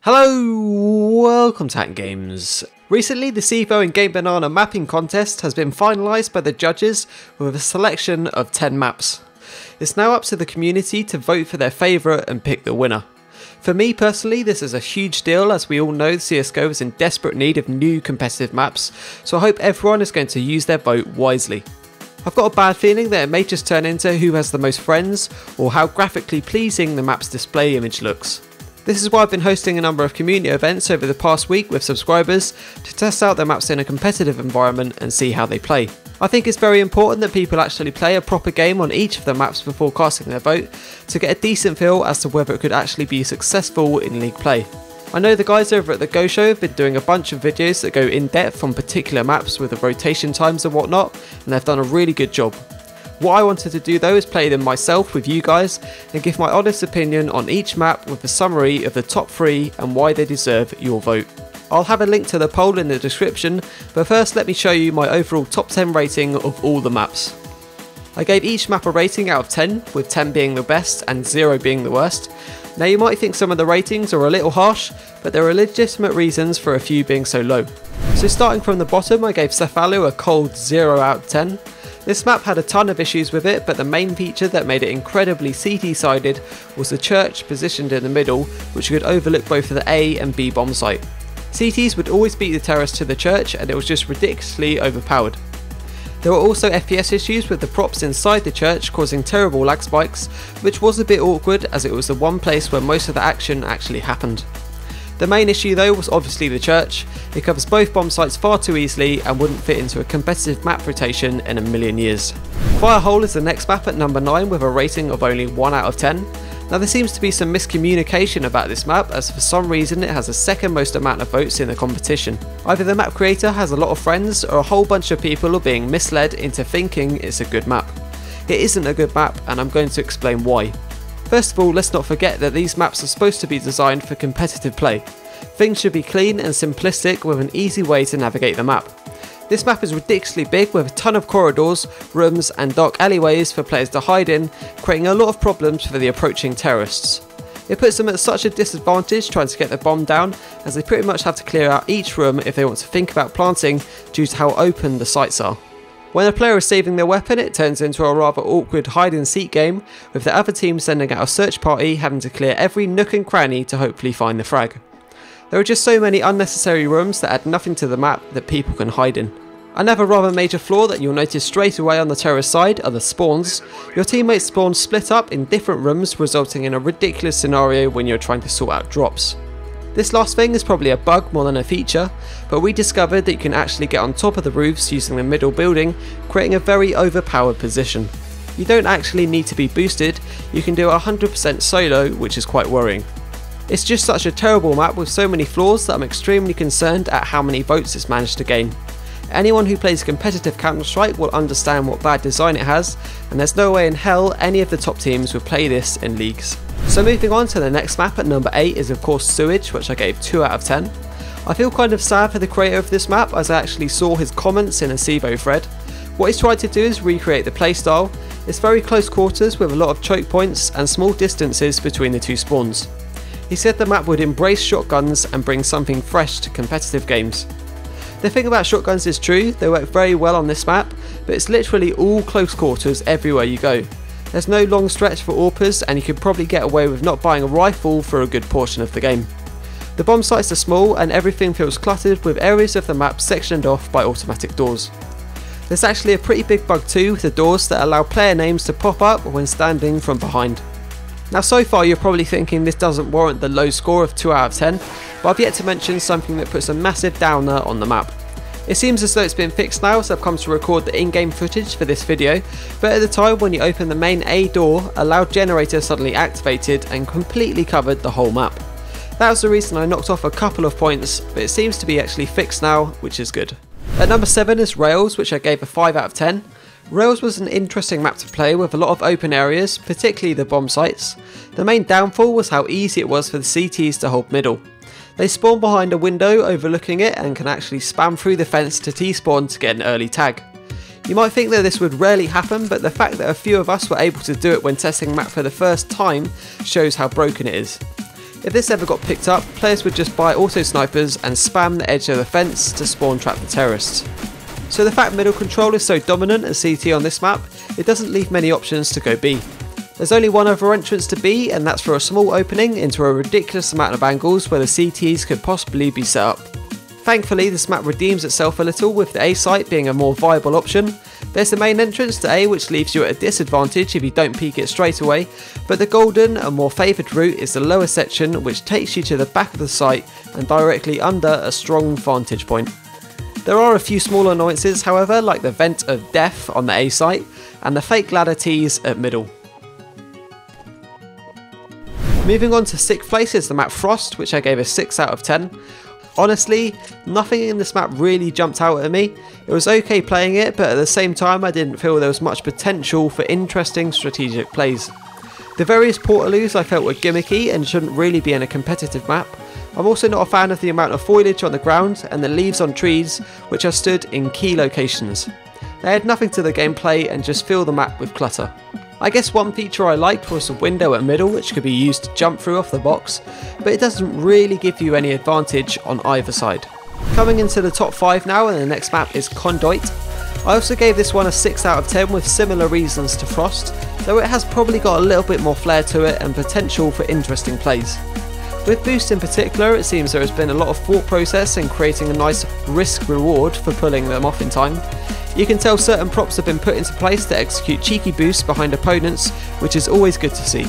Hello, welcome to Hack Games. Recently, the CEVO and GAMEBANANA mapping contest has been finalised by the judges with a selection of 10 maps. It's now up to the community to vote for their favourite and pick the winner. For me personally, this is a huge deal, as we all know CSGO is in desperate need of new competitive maps, so I hope everyone is going to use their vote wisely. I've got a bad feeling that it may just turn into who has the most friends or how graphically pleasing the map's display image looks. This is why I've been hosting a number of community events over the past week with subscribers to test out their maps in a competitive environment and see how they play. I think it's very important that people actually play a proper game on each of the maps before casting their vote to get a decent feel as to whether it could actually be successful in league play. I know the guys over at the Go Show have been doing a bunch of videos that go in depth on particular maps with the rotation times and whatnot, and they've done a really good job. What I wanted to do though is play them myself with you guys and give my honest opinion on each map with a summary of the top 3 and why they deserve your vote. I'll have a link to the poll in the description, but first let me show you my overall top 10 rating of all the maps. I gave each map a rating out of 10, with 10 being the best and 0 being the worst. Now you might think some of the ratings are a little harsh, but there are legitimate reasons for a few being so low. So starting from the bottom, I gave CEVO a cold 0 out of 10. This map had a ton of issues with it, but the main feature that made it incredibly CT-sided was the church positioned in the middle, which could overlook both the A and B bomb site. CTs would always beat the terrace to the church, and it was just ridiculously overpowered. There were also FPS issues with the props inside the church causing terrible lag spikes, which was a bit awkward as it was the one place where most of the action actually happened. The main issue though was obviously the church. It covers both bomb sites far too easily and wouldn't fit into a competitive map rotation in a million years. Firehole is the next map at number 9 with a rating of only 1 out of 10. Now there seems to be some miscommunication about this map, as for some reason it has the second most amount of votes in the competition. Either the map creator has a lot of friends or a whole bunch of people are being misled into thinking it's a good map. It isn't a good map, and I'm going to explain why. First of all, let's not forget that these maps are supposed to be designed for competitive play. Things should be clean and simplistic with an easy way to navigate the map. This map is ridiculously big with a ton of corridors, rooms and dark alleyways for players to hide in, creating a lot of problems for the approaching terrorists. It puts them at such a disadvantage trying to get the bomb down, as they pretty much have to clear out each room if they want to think about planting due to how open the sites are. When a player is saving their weapon, it turns into a rather awkward hide and seek game, with the other team sending out a search party having to clear every nook and cranny to hopefully find the frag. There are just so many unnecessary rooms that add nothing to the map that people can hide in. Another rather major flaw that you'll notice straight away on the terrorist side are the spawns. Your teammates spawn split up in different rooms, resulting in a ridiculous scenario when you're trying to sort out drops. This last thing is probably a bug more than a feature, but we discovered that you can actually get on top of the roofs using the middle building, creating a very overpowered position. You don't actually need to be boosted, you can do 100% solo, which is quite worrying. It's just such a terrible map with so many flaws that I'm extremely concerned at how many votes it's managed to gain. Anyone who plays competitive Counter-Strike will understand what bad design it has, and there's no way in hell any of the top teams would play this in leagues. So moving on to the next map at number 8 is of course Sewage, which I gave 2 out of 10. I feel kind of sad for the creator of this map, as I actually saw his comments in a CEVO thread. What he's tried to do is recreate the playstyle. It's very close quarters with a lot of choke points and small distances between the two spawns. He said the map would embrace shotguns and bring something fresh to competitive games. The thing about shotguns is true, they work very well on this map, but it's literally all close quarters everywhere you go. There's no long stretch for AWPers, and you could probably get away with not buying a rifle for a good portion of the game. The bomb sites are small and everything feels cluttered, with areas of the map sectioned off by automatic doors. There's actually a pretty big bug too with the doors that allow player names to pop up when standing from behind. Now so far you're probably thinking this doesn't warrant the low score of 2 out of 10, but I've yet to mention something that puts a massive downer on the map. It seems as though it's been fixed now, so I've come to record the in-game footage for this video, but at the time when you open the main A door, a loud generator suddenly activated and completely covered the whole map. That was the reason I knocked off a couple of points, but it seems to be actually fixed now, which is good. At number 7 is Rails, which I gave a 5 out of 10. Rails was an interesting map to play with a lot of open areas, particularly the bomb sites. The main downfall was how easy it was for the CTs to hold middle. They spawn behind a window overlooking it and can actually spam through the fence to T-spawn to get an early tag. You might think that this would rarely happen, but the fact that a few of us were able to do it when testing the map for the first time shows how broken it is. If this ever got picked up, players would just buy auto snipers and spam the edge of the fence to spawn trap the terrorists. So the fact middle control is so dominant as CT on this map, it doesn't leave many options to go B. There's only one other entrance to B, and that's for a small opening into a ridiculous amount of angles where the CTs could possibly be set up. Thankfully, this map redeems itself a little with the A site being a more viable option. There's the main entrance to A, which leaves you at a disadvantage if you don't peek it straight away, but the golden and more favoured route is the lower section, which takes you to the back of the site and directly under a strong vantage point. There are a few small annoyances however, like the vent of death on the A site and the fake ladder tees at middle. Moving on to 6th place is the map Frost, which I gave a 6 out of 10. Honestly, nothing in this map really jumped out at me. It was okay playing it, but at the same time I didn't feel there was much potential for interesting strategic plays. The various portaloos I felt were gimmicky and shouldn't really be in a competitive map. I'm also not a fan of the amount of foliage on the ground and the leaves on trees, which are stood in key locations. They add nothing to the gameplay and just fill the map with clutter. I guess one feature I liked was the window at middle, which could be used to jump through off the box, but it doesn't really give you any advantage on either side. Coming into the top 5 now, and the next map is Conduit. I also gave this one a 6 out of 10 with similar reasons to Frost, though it has probably got a little bit more flair to it and potential for interesting plays. With Boost in particular, it seems there has been a lot of thought process in creating a nice risk reward for pulling them off in time. You can tell certain props have been put into place to execute cheeky boosts behind opponents, which is always good to see.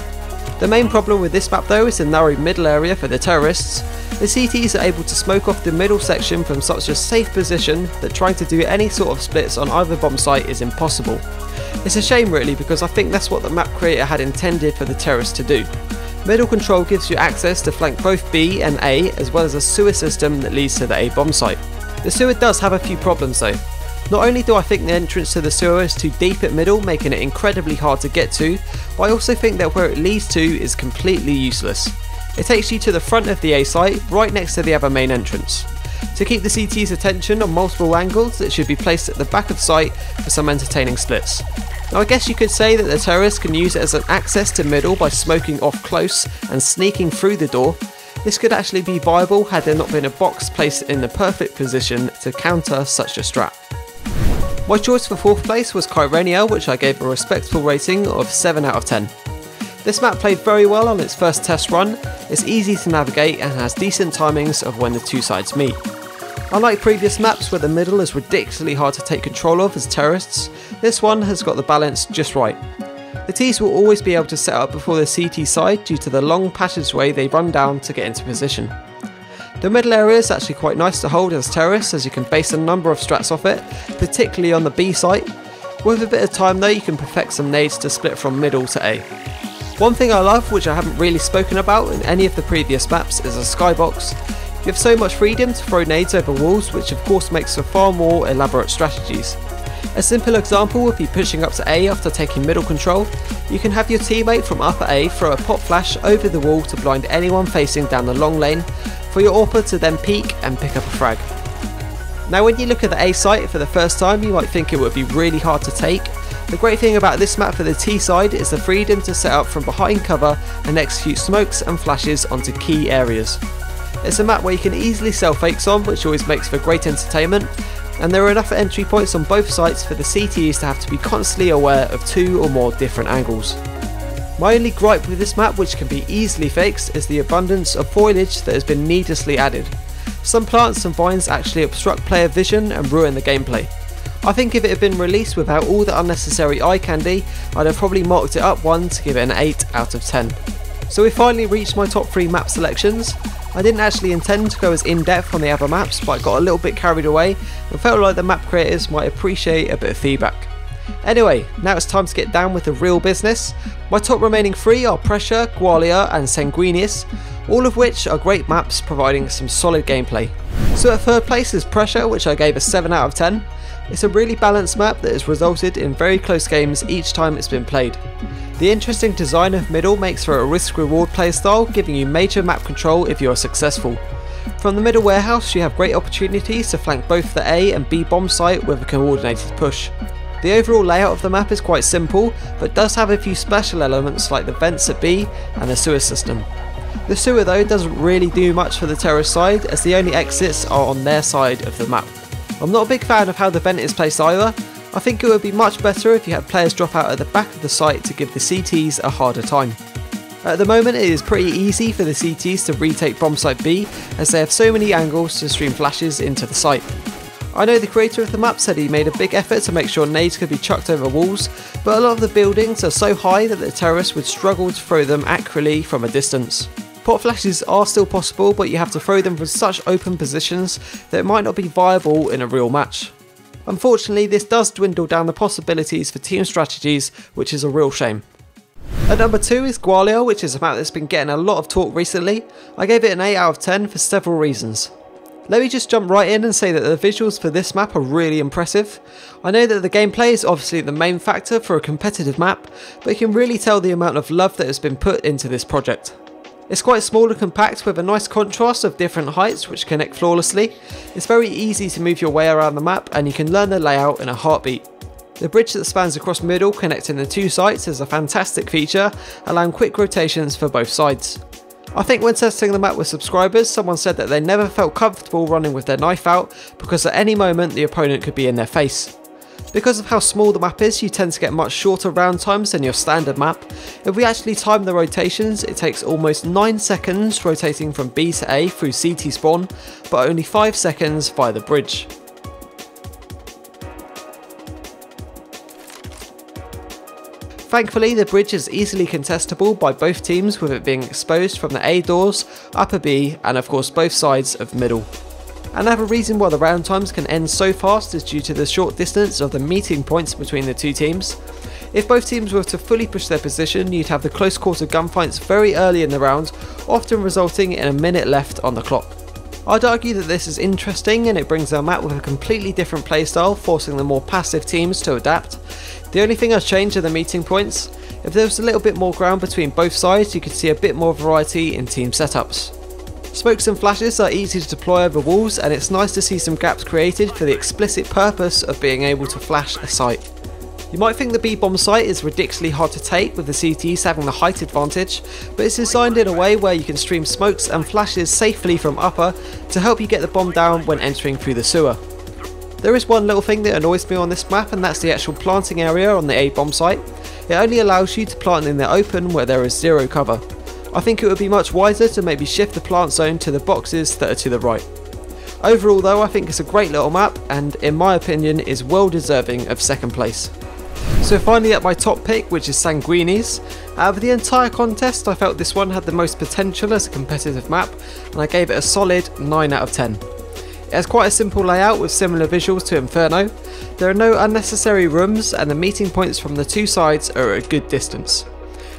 The main problem with this map though is the narrow middle area for the terrorists. The CTs are able to smoke off the middle section from such a safe position that trying to do any sort of splits on either bomb site is impossible. It's a shame really, because I think that's what the map creator had intended for the terrorists to do. Middle control gives you access to flank both B and A, as well as a sewer system that leads to the A bomb site. The sewer does have a few problems though. Not only do I think the entrance to the sewer is too deep at middle, making it incredibly hard to get to, but I also think that where it leads to is completely useless. It takes you to the front of the A site, right next to the other main entrance. To keep the CT's attention on multiple angles, it should be placed at the back of the site for some entertaining splits. Now I guess you could say that the terrorists can use it as an access to middle by smoking off close and sneaking through the door. This could actually be viable had there not been a box placed in the perfect position to counter such a strat. My choice for 4th place was Kyrenia, which I gave a respectable rating of 7 out of 10. This map played very well on its first test run, it's easy to navigate and has decent timings of when the two sides meet. Unlike previous maps where the middle is ridiculously hard to take control of as terrorists, this one has got the balance just right. The Ts will always be able to set up before the CT side due to the long passageway they run down to get into position. The middle area is actually quite nice to hold as terrorists, as you can base a number of strats off it, particularly on the B site. With a bit of time though, you can perfect some nades to split from middle to A. One thing I love, which I haven't really spoken about in any of the previous maps, is a skybox. You have so much freedom to throw nades over walls, which of course makes for far more elaborate strategies. A simple example would be pushing up to A after taking middle control. You can have your teammate from upper A throw a pop flash over the wall to blind anyone facing down the long lane, for your AWPer to then peek and pick up a frag. Now when you look at the A site for the first time, you might think it would be really hard to take. The great thing about this map for the T side is the freedom to set up from behind cover and execute smokes and flashes onto key areas. It's a map where you can easily sell fakes on, which always makes for great entertainment, and there are enough entry points on both sites for the CTs to have to be constantly aware of 2 or more different angles. My only gripe with this map, which can be easily fixed, is the abundance of foliage that has been needlessly added. Some plants and vines actually obstruct player vision and ruin the gameplay. I think if it had been released without all the unnecessary eye candy, I'd have probably marked it up one to give it an 8 out of 10. So we finally reached my top 3 map selections. I didn't actually intend to go as in-depth on the other maps, but I got a little bit carried away and felt like the map creators might appreciate a bit of feedback. Anyway, now it's time to get down with the real business. My top remaining 3 are Pressure, Gualia and Sanguinis, all of which are great maps providing some solid gameplay. So at 3rd place is Pressure, which I gave a 7 out of 10. It's a really balanced map that has resulted in very close games each time it's been played. The interesting design of middle makes for a risk-reward playstyle, giving you major map control if you are successful. From the middle warehouse you have great opportunities to flank both the A and B bomb site with a coordinated push. The overall layout of the map is quite simple, but does have a few special elements like the vents at B and the sewer system. The sewer though doesn't really do much for the terrorist side, as the only exits are on their side of the map. I'm not a big fan of how the vent is placed either. I think it would be much better if you had players drop out at the back of the site to give the CTs a harder time. At the moment it is pretty easy for the CTs to retake bomb site B, as they have so many angles to stream flashes into the site. I know the creator of the map said he made a big effort to make sure nades could be chucked over walls, but a lot of the buildings are so high that the terrorists would struggle to throw them accurately from a distance. Pot flashes are still possible, but you have to throw them from such open positions that it might not be viable in a real match. Unfortunately, this does dwindle down the possibilities for team strategies, which is a real shame. At number 2 is Gwalior, which is a map that's been getting a lot of talk recently. I gave it an 8 out of 10 for several reasons. Let me just jump right in and say that the visuals for this map are really impressive. I know that the gameplay is obviously the main factor for a competitive map, but you can really tell the amount of love that has been put into this project. It's quite small and compact with a nice contrast of different heights which connect flawlessly. It's very easy to move your way around the map and you can learn the layout in a heartbeat. The bridge that spans across middle connecting the two sites is a fantastic feature, allowing quick rotations for both sides. I think when testing the map with subscribers, someone said that they never felt comfortable running with their knife out because at any moment the opponent could be in their face. Because of how small the map is, you tend to get much shorter round times than your standard map. If we actually time the rotations, it takes almost 9 seconds rotating from B to A through CT spawn, but only 5 seconds via the bridge. Thankfully, the bridge is easily contestable by both teams, with it being exposed from the A doors, upper B, and of course both sides of middle. Another reason why the round times can end so fast is due to the short distance of the meeting points between the two teams. If both teams were to fully push their position, you'd have the close quarter gunfights very early in the round, often resulting in a minute left on the clock. I'd argue that this is interesting and it brings our map with a completely different playstyle, forcing the more passive teams to adapt. The only thing I'd change are the meeting points. If there was a little bit more ground between both sides, you could see a bit more variety in team setups. Smokes and flashes are easy to deploy over walls, and it's nice to see some gaps created for the explicit purpose of being able to flash a site. You might think the B-bomb site is ridiculously hard to take with the CTs having the height advantage, but it's designed in a way where you can stream smokes and flashes safely from upper to help you get the bomb down when entering through the sewer. There is one little thing that annoys me on this map, and that's the actual planting area on the A-bomb site. It only allows you to plant in the open where there is zero cover. I think it would be much wiser to maybe shift the plant zone to the boxes that are to the right. Overall though, I think it's a great little map and in my opinion is well deserving of second place. So finally at my top pick, which is Sanguinis. Out of the entire contest, I felt this one had the most potential as a competitive map, and I gave it a solid 9 out of 10. It has quite a simple layout with similar visuals to Inferno. There are no unnecessary rooms and the meeting points from the two sides are at a good distance.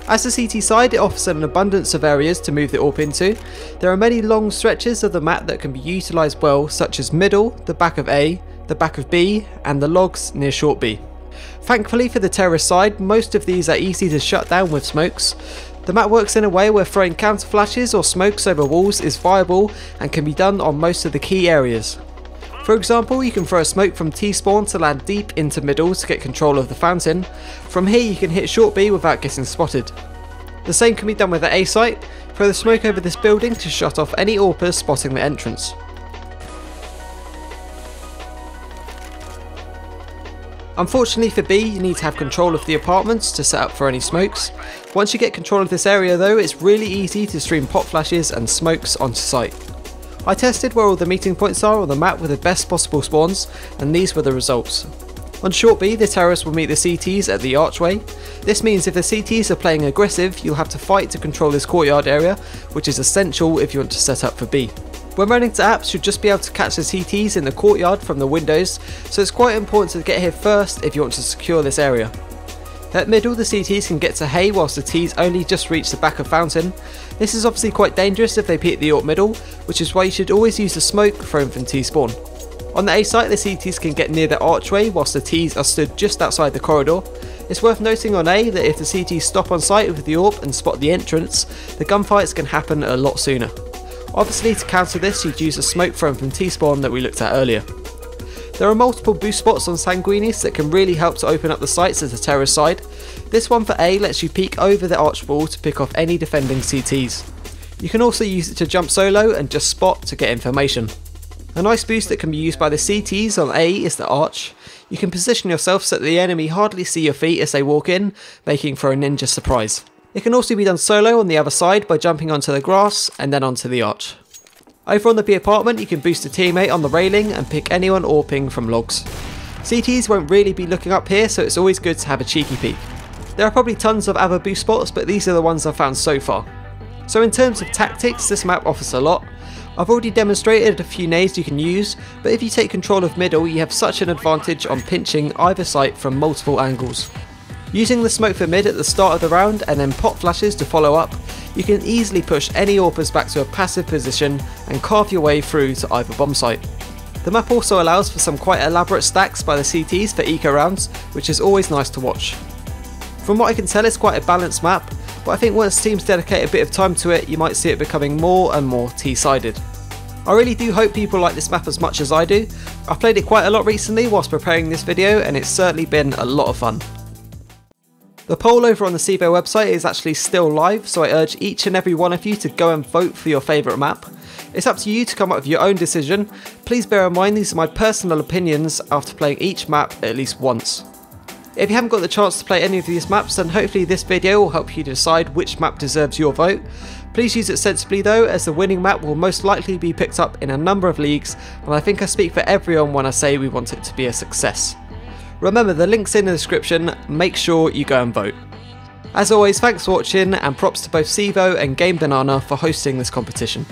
As the CT side, it offers an abundance of areas to move the AWP into. There are many long stretches of the map that can be utilised well, such as middle, the back of A, the back of B, and the logs near short B. Thankfully for the terrorist side, most of these are easy to shut down with smokes. The map works in a way where throwing counter flashes or smokes over walls is viable and can be done on most of the key areas. For example, you can throw a smoke from T-spawn to land deep into middle to get control of the fountain. From here you can hit short B without getting spotted. The same can be done with the A site. Throw the smoke over this building to shut off any AWPers spotting the entrance. Unfortunately for B, you need to have control of the apartments to set up for any smokes. Once you get control of this area though, it's really easy to stream pot flashes and smokes onto site. I tested where all the meeting points are on the map with the best possible spawns, and these were the results. On short B, the terrorists will meet the CTs at the archway. This means if the CTs are playing aggressive, you'll have to fight to control this courtyard area, which is essential if you want to set up for B. When running to apps, you'll just be able to catch the CTs in the courtyard from the windows, so it's quite important to get here first if you want to secure this area. At middle, the CTs can get to hay whilst the Ts only just reach the back of fountain. This is obviously quite dangerous if they peek the AWP middle, which is why you should always use the smoke thrown from T-spawn. On the A site, the CTs can get near the archway whilst the Ts are stood just outside the corridor. It's worth noting on A that if the CTs stop on site with the AWP and spot the entrance, the gunfights can happen a lot sooner. Obviously, to counter this, you'd use a smoke thrown from T-spawn that we looked at earlier. There are multiple boost spots on Sanguinis that can really help to open up the sites as a terrorist side. This one for A lets you peek over the arch wall to pick off any defending CTs. You can also use it to jump solo and just spot to get information. A nice boost that can be used by the CTs on A is the arch. You can position yourself so that the enemy hardly see your feet as they walk in, making for a ninja surprise. It can also be done solo on the other side by jumping onto the grass and then onto the arch. Over on the B apartment, you can boost a teammate on the railing and pick anyone AWPing from logs. CTs won't really be looking up here, so it's always good to have a cheeky peek. There are probably tons of other boost spots, but these are the ones I've found so far. So in terms of tactics, this map offers a lot. I've already demonstrated a few nades you can use, but if you take control of middle, you have such an advantage on pinching either site from multiple angles. Using the smoke for mid at the start of the round and then pop flashes to follow up, you can easily push any AWPers back to a passive position and carve your way through to either bomb site. The map also allows for some quite elaborate stacks by the CTs for eco rounds, which is always nice to watch. From what I can tell, it's quite a balanced map, but I think once teams dedicate a bit of time to it, you might see it becoming more and more T-sided. I really do hope people like this map as much as I do. I've played it quite a lot recently whilst preparing this video, and it's certainly been a lot of fun. The poll over on the CEVO website is actually still live, so I urge each and every one of you to go and vote for your favourite map. It's up to you to come up with your own decision. Please bear in mind these are my personal opinions after playing each map at least once. If you haven't got the chance to play any of these maps, then hopefully this video will help you decide which map deserves your vote. Please use it sensibly though, as the winning map will most likely be picked up in a number of leagues, and I think I speak for everyone when I say we want it to be a success. Remember, the link's in the description, make sure you go and vote. As always, thanks for watching, and props to both CEVO and GameBanana for hosting this competition.